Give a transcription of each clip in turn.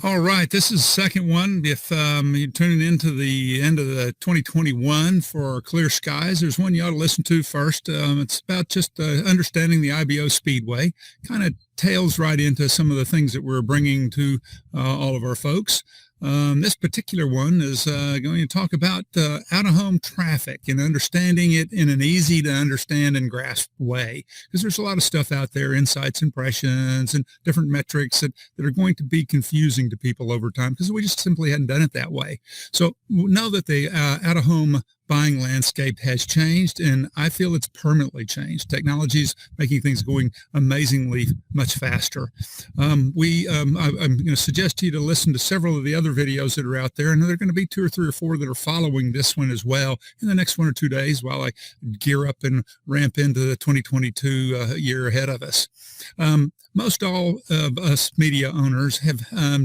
All right, this is the second one. If you're tuning into the end of the 2021 for Clear Skies, there's one you ought to listen to first. It's about just understanding the IBO Speedway. Kind of tails right into some of the things that we're bringing to all of our folks. This particular one is going to talk about out-of-home traffic and understanding it in an easy to understand and grasp way. Because there's a lot of stuff out there, insights, impressions, and different metrics that are going to be confusing to people over time because we just simply hadn't done it that way. So know that the out-of-home buying landscape has changed, and I feel it's permanently changed. Technology is making things going amazingly much faster. I'm going to suggest to you to listen to several of the other videos that are out there, and there are going to be 2 or 3 or 4 that are following this one as well in the next 1 or 2 days while I gear up and ramp into the 2022 year ahead of us. Most all of us media owners have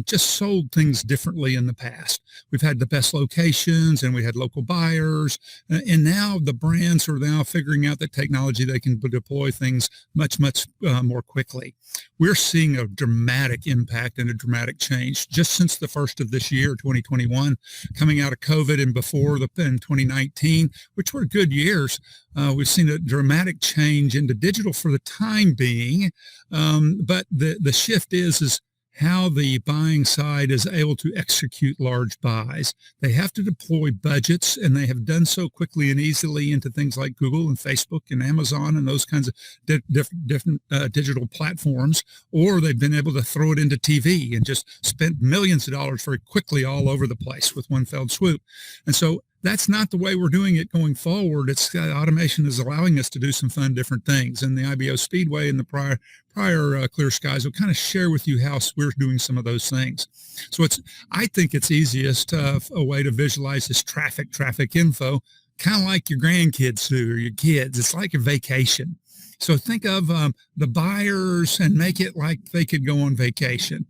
just sold things differently in the past. We've had the best locations and we had local buyers. And now the brands are now figuring out the technology they can deploy things much more quickly. We're seeing a dramatic impact and a dramatic change just since the first of this year, 2021, coming out of COVID and before in 2019, which were good years. We've seen a dramatic change into digital for the time being. But the shift is how the buying side is able to execute large buys. They have to deploy budgets, and they have done so quickly and easily into things like Google and Facebook and Amazon and those kinds of different digital platforms, or they've been able to throw it into TV and just spend millions of dollars very quickly all over the place with one fell swoop. And so that's not the way we're doing it going forward. It's automation is allowing us to do some fun, different things. And the IBO Speedway and the prior Clear Skies will kind of share with you how we're doing some of those things. So I think it's easiest a way to visualize this traffic info, kind of like your grandkids do or your kids. It's like a vacation. So think of the buyers and make it like they could go on vacation.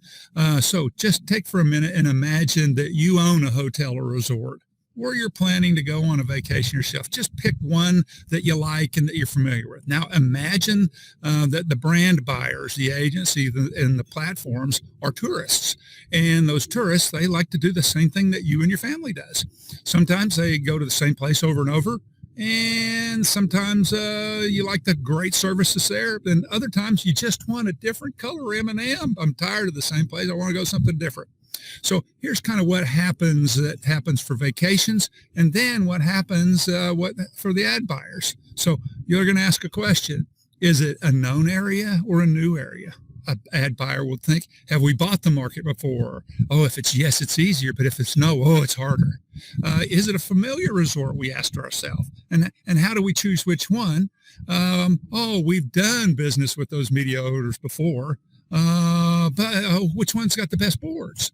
So just take for a minute and imagine that you own a hotel or resort, or you're planning to go on a vacation yourself. Just pick one that you like and that you're familiar with. Now imagine that the brand buyers, the agency and the platforms are tourists. And those tourists, they like to do the same thing that you and your family does. Sometimes they go to the same place over and over. And sometimes you like the great services there. And other times you just want a different color M&M. I'm tired of the same place. I want to go something different. So here's kind of what happens for vacations, and then what happens for the ad buyers. So you're going to ask a question. Is it a known area or a new area? An ad buyer will think, have we bought the market before? Oh, if it's yes, it's easier. But if it's no, oh, it's harder. Is it a familiar resort? We asked ourselves. And how do we choose which one? We've done business with those media owners before. But which one's got the best boards?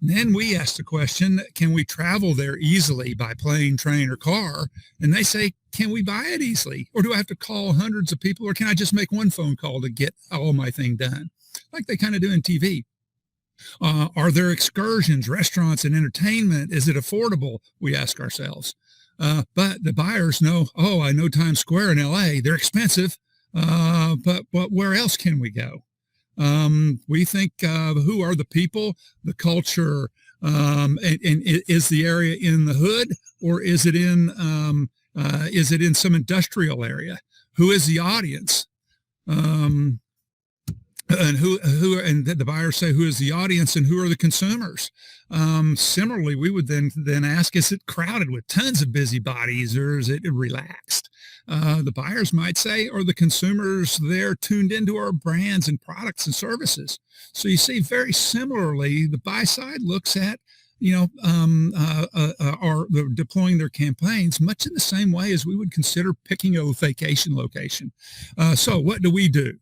Then we asked the question, can we travel there easily by plane, train, or car? And they say, can we buy it easily? Or do I have to call hundreds of people? Or can I just make one phone call to get all my thing done? Like they kind of do in TV. Are there excursions, restaurants, and entertainment? Is it affordable? We ask ourselves. But the buyers know, I know Times Square in LA. They're expensive. But where else can we go? We think who are the people, the culture, and is the area in the hood, or is it in some industrial area? Who is the audience? And and the buyers say, who is the audience and who are the consumers? Similarly, we would then ask, is it crowded with tons of busybodies, or is it relaxed? The buyers might say, are the consumers there tuned into our brands and products and services? So you see, very similarly, the buy side looks at, are deploying their campaigns much in the same way as we would consider picking a vacation location. So what do we do?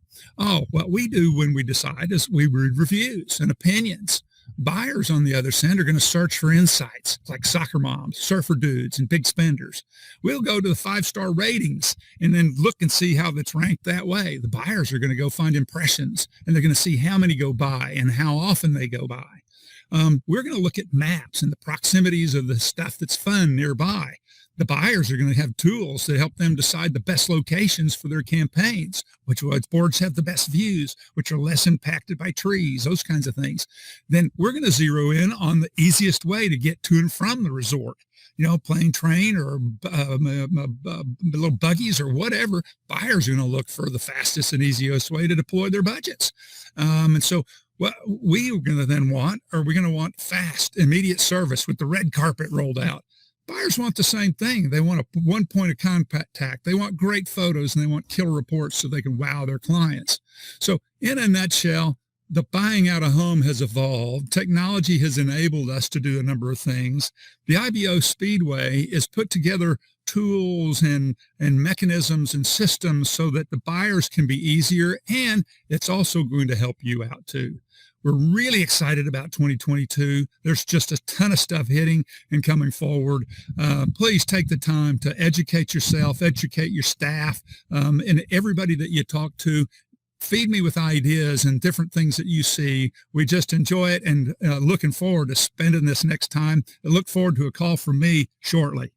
What we do when we decide is we read reviews and opinions. Buyers, on the other end, are going to search for insights like soccer moms, surfer dudes, and big spenders. We'll go to the 5-star ratings and then look and see how that's ranked that way. The buyers are going to go find impressions, and they're going to see how many go by and how often they go by. We're going to look at maps and the proximities of the stuff that's fun nearby. The buyers are going to have tools that help them decide the best locations for their campaigns, which boards have the best views, which are less impacted by trees, those kinds of things. Then we're going to zero in on the easiest way to get to and from the resort. Plane, train, or little buggies or whatever. Buyers are going to look for the fastest and easiest way to deploy their budgets. And so what we are going to then want, we're going to want fast, immediate service with the red carpet rolled out. Buyers want the same thing. They want one point of contact. They want great photos, and they want killer reports so they can wow their clients. So in a nutshell, the buying out a home has evolved. Technology has enabled us to do a number of things. The IBO Speedway is put together tools and mechanisms and systems so that the buyers can be easier, and it's also going to help you out too. We're really excited about 2022. There's just a ton of stuff hitting and coming forward. Please take the time to educate yourself, educate your staff, and everybody that you talk to. Feed me with ideas and different things that you see. We just enjoy it, and looking forward to spending this next time. I look forward to a call from me shortly.